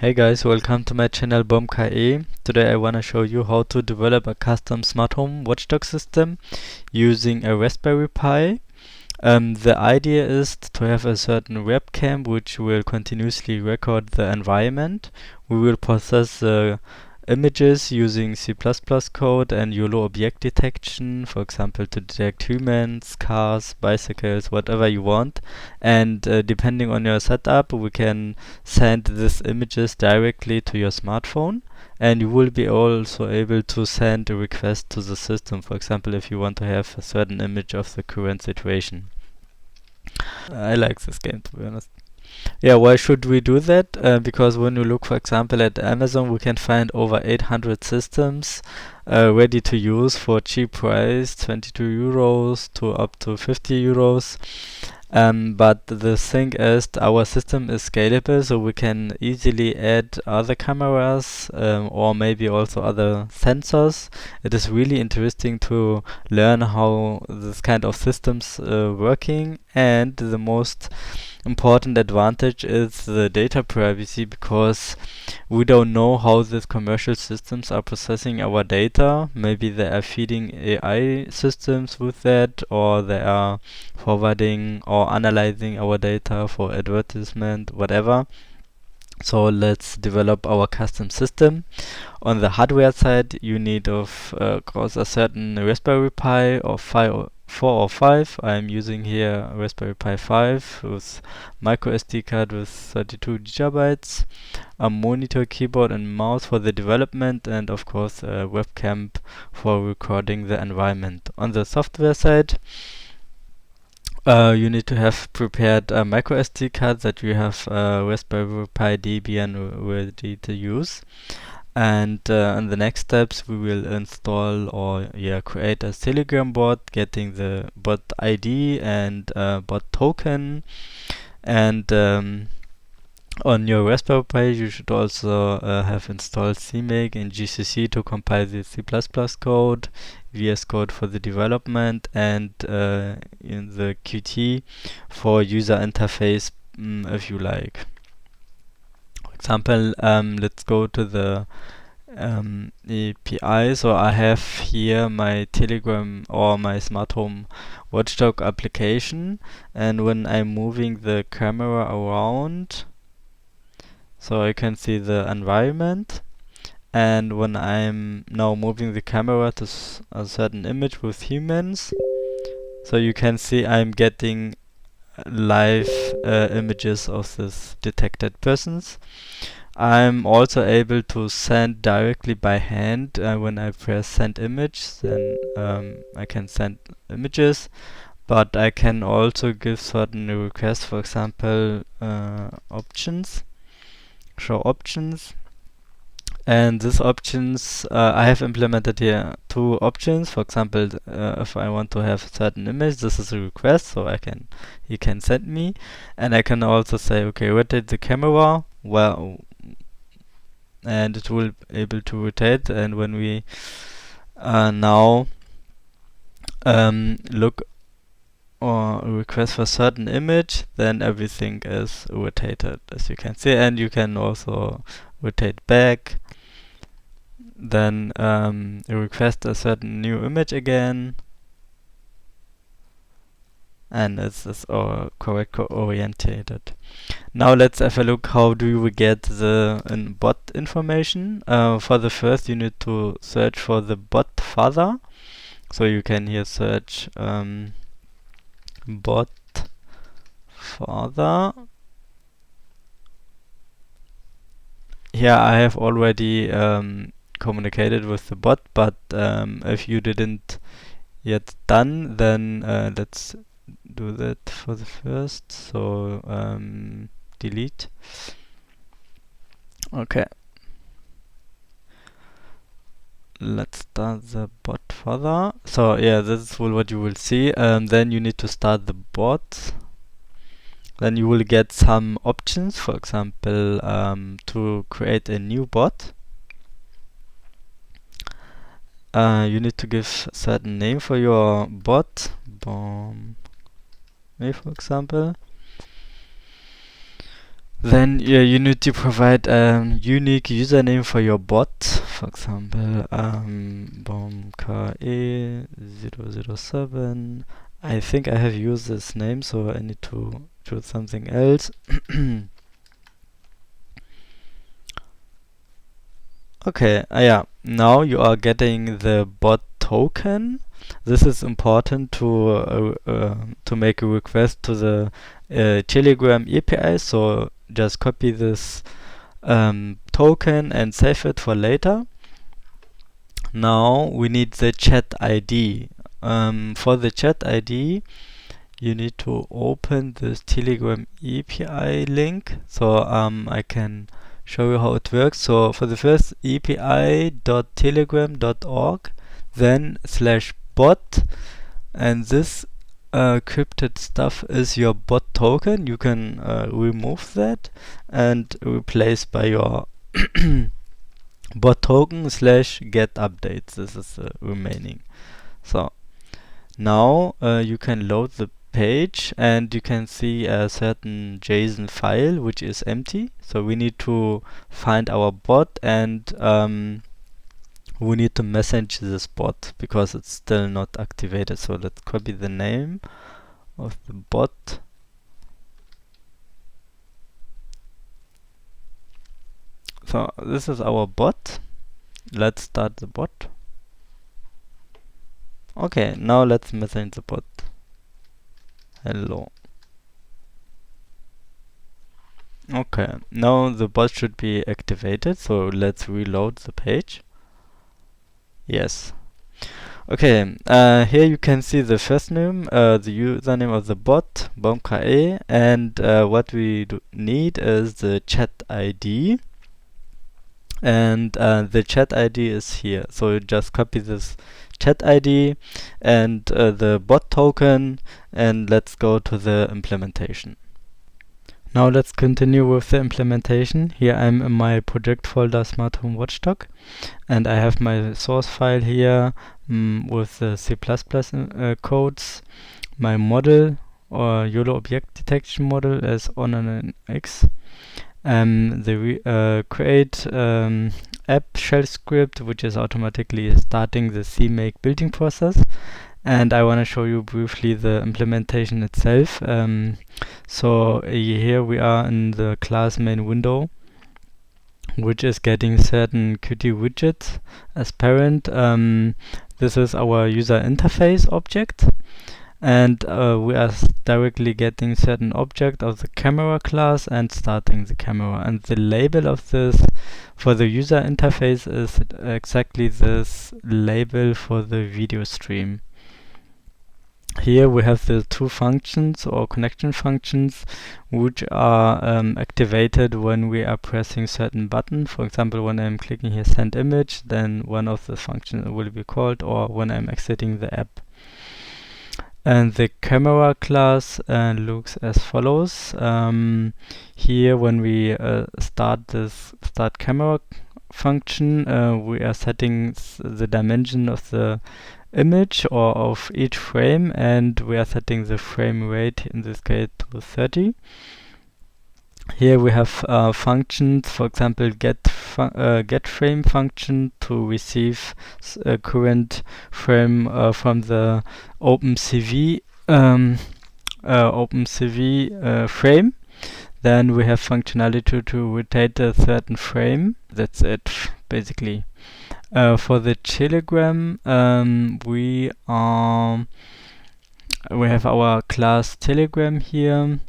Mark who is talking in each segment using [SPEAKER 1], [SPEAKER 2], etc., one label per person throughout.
[SPEAKER 1] Hey guys, welcome to my channel BOMKE. Today I wanna show you how to develop a custom smart home watchdog system using a Raspberry Pi. The idea is to have a certain webcam which will continuously record the environment. We will process the images using C++ code and YOLO object detection, for example, to detect humans, cars, bicycles, whatever you want. And depending on your setup, we can send these images directly to your smartphone. And you will be also able to send a request to the system, for example, if you want to have a certain image of the current situation. I like this game, to be honest. Yeah, why should we do that? Because when you look, for example, at Amazon, we can find over 800 systems ready to use for cheap price, 22 euros to up to 50 euros. But the thing is, our system is scalable, so we can easily add other cameras or maybe also other sensors. It is really interesting to learn how this kind of systems working, and the most important advantage is the data privacy, because we don't know how these commercial systems are processing our data. Maybe they are feeding AI systems with that, or they are forwarding or analyzing our data for advertisement, whatever. So let's develop our custom system. On the hardware side, you need of course a certain Raspberry Pi or 4 or 5. I'm using here Raspberry Pi 5 with micro SD card with 32 gigabytes, a monitor, keyboard and mouse for the development, and of course a webcam for recording the environment. On the software side, you need to have prepared a micro SD card that you have Raspberry Pi Debian ready to use. And in the next steps, we will install or create a Telegram bot, getting the bot ID and bot token. And on your Raspberry Pi, you should also have installed CMake and GCC to compile the C++ code, VS Code for the development, and in the Qt for user interface, if you like. For example, let's go to the API. So I have here my Telegram or my smart home watchdog application, and when I'm moving the camera around, so I can see the environment, and when I'm now moving the camera to a certain image with humans, so you can see I'm getting live images of this detected persons. I'm also able to send directly by hand. When I press send image, then I can send images, but I can also give certain requests, for example, options, show options. And these options, I have implemented here two options. For example, if I want to have a certain image, this is a request, so he can send me, and I can also say, okay, rotate the camera, well, and it will be able to rotate. And when we now look or request for certain image, then everything is rotated, as you can see, and you can also rotate back. Then request a certain new image again, and it's all correct orientated. Now let's have a look how do we get the bot information. For the first, you need to search for the bot father. So you can here search bot father. Here I have already communicated with the bot, but if you didn't yet done, then let's do that for the first. So delete. Okay. Let's start the bot further. So yeah, this is what you will see. Then you need to start the bot. Then you will get some options, for example, to create a new bot. You need to give a certain name for your bot, for example. Then you need to provide a unique username for your bot. For example, bomke007. I think I have used this name, so I need to choose something else. Okay, yeah. Now you are getting the bot token. This is important to make a request to the Telegram API. So just copy this token and save it for later. Now we need the chat ID. For the chat ID, you need to open this Telegram API link. So I can show you how it works. So for the first, api.telegram.org, then /bot, and this encrypted stuff is your bot token. You can remove that and replace by your bot token /get updates. This is the remaining. So now you can load the page and you can see a certain JSON file which is empty. So we need to find our bot and we need to message this bot because it's still not activated. So let's copy the name of the bot. So this is our bot. Let's start the bot. Okay, now let's message the bot. Hello. Okay, now the bot should be activated, so let's reload the page. Yes. Okay, here you can see the first name, the username of the bot, bomke, and what we need is the chat ID. And the chat ID is here. So you just copy this chat ID and the bot token, and let's go to the implementation. Now let's continue with the implementation. Here I'm in my project folder Smart Home Watchdog, and I have my source file here with the C++ codes, my model or YOLO object detection model as on9x. The create app shell script, which is automatically starting the CMake building process. And I want to show you briefly the implementation itself. So here we are in the class main window, which is getting certain Qt widgets as parent. This is our user interface object. And we are directly getting certain object of the camera class and starting the camera. And the label of this for the user interface is exactly this label for the video stream. Here we have the two functions or connection functions which are activated when we are pressing certain button. For example, when I'm clicking here send image, then one of the functions will be called, or when I'm exiting the app. And the camera class looks as follows. Here when we start this start camera function, we are setting the dimension of the image or of each frame, and we are setting the frame rate in this case to 30. Here we have functions, for example, get frame function to receive a current frame from the OpenCV frame. Then we have functionality to rotate a certain frame. That's it, basically. For the Telegram, we have our class Telegram here.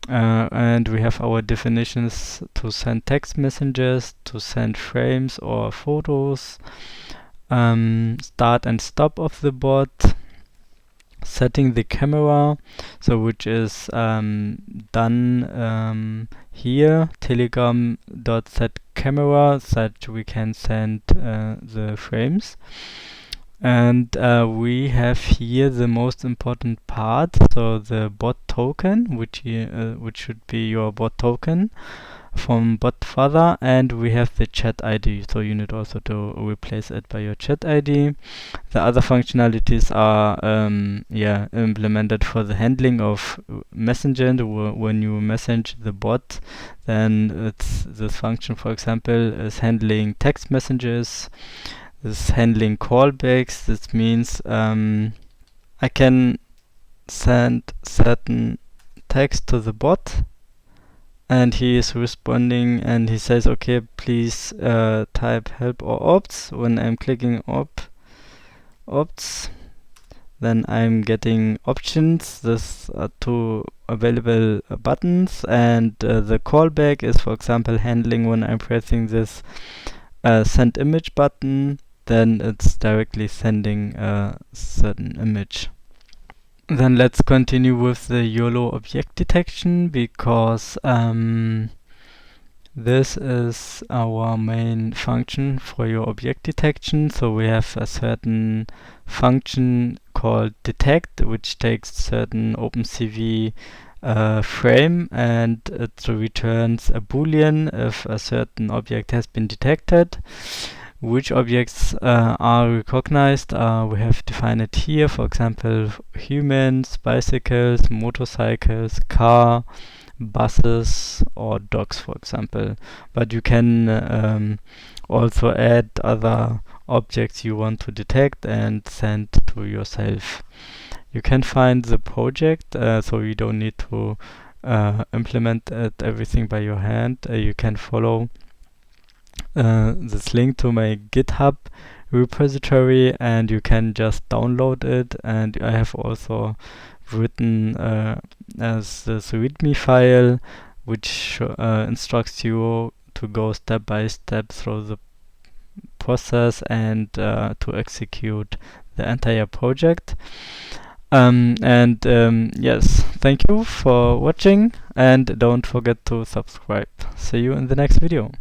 [SPEAKER 1] And we have our definitions to send text messages, to send frames or photos, start and stop of the bot, setting the camera, so which is done here, telegram.setCamera, that we can send the frames. And we have here the most important part, so the bot token, which should be your bot token from bot further, and we have the chat ID, so you need also to replace it by your chat ID. The other functionalities are implemented for the handling of messenger. When you message the bot, then it's this function, for example, is handling text messages, is handling callbacks. This means I can send certain text to the bot, and he is responding, and he says, okay, please type help or opts. When I'm clicking opts, then I'm getting options. This are two available buttons, and the callback is, for example, handling when I'm pressing this send image button, then it's directly sending a certain image. Then let's continue with the YOLO object detection, because this is our main function for your object detection. So we have a certain function called detect, which takes certain OpenCV frame, and it returns a boolean if a certain object has been detected. Which objects are recognized? We have defined it here. For example, humans, bicycles, motorcycles, car, buses, or dogs, for example. But you can also add other objects you want to detect and send to yourself. You can find the project, so you don't need to implement everything by your hand. You can follow this link to my GitHub repository, and you can just download it. And I have also written as this README file, which instructs you to go step by step through the process and to execute the entire project. Yes, thank you for watching, and don't forget to subscribe. See you in the next video.